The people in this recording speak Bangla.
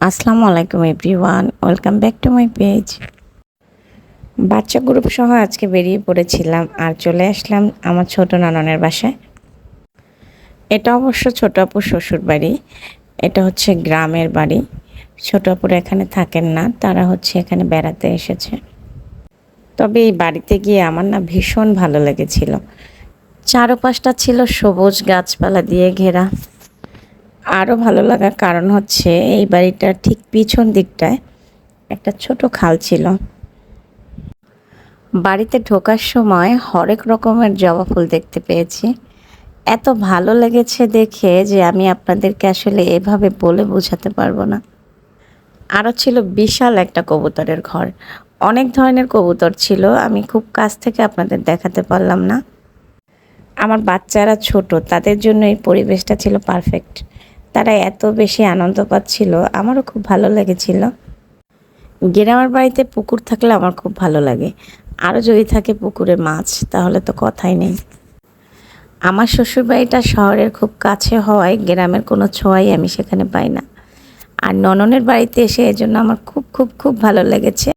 আসসালামু আলাইকুম everyone, welcome back to my page. বাচ্চা গ্রুপ সহ আজকে বেরিয়ে পড়েছিলাম আর চলে আসলাম আমার ছোট নননের বাসায়। এটা অবশ্য ছোট আপুর শ্বশুর বাড়ি। এটা হচ্ছে গ্রামের বাড়ি। ছোট আপুরা এখানে থাকেন না, তারা হচ্ছে এখানে বেড়াতে এসেছে। তবে এই বাড়িতে গিয়ে আমার না ভীষণ ভালো লেগেছিল। চারপাশটা ছিল সবুজ গাছপালা দিয়ে ঘেরা। আরও ভালো লাগার কারণ হচ্ছে এই বাড়িটার ঠিক পিছন দিকটায় একটা ছোট খাল ছিল। বাড়িতে ঢোকার সময় হরেক রকমের জবা ফুল দেখতে পেয়েছি। এত ভালো লেগেছে দেখে যে আমি আপনাদেরকে আসলে এভাবে বলে বোঝাতে পারবো না। আরও ছিল বিশাল একটা কবুতরের ঘর। অনেক ধরনের কবুতর ছিল, আমি খুব কাছ থেকে আপনাদের দেখাতে পারলাম না। আমার বাচ্চারা ছোট, তাদের জন্য এই পরিবেশটা ছিল পারফেক্ট। তারা এত বেশি আনন্দ পাচ্ছিল, আমারও খুব ভালো লেগেছিল। গ্রামের বাড়িতে পুকুর থাকলে আমার খুব ভালো লাগে। আরও যদি থাকে পুকুরে মাছ, তাহলে তো কথাই নেই। আমার শ্বশুরবাড়িটা শহরের খুব কাছে হওয়ায় গ্রামের কোনো ছোঁয়াই আমি সেখানে পাই না। আর নননের বাড়িতে এসে এজন্য আমার খুব খুব খুব ভালো লেগেছে।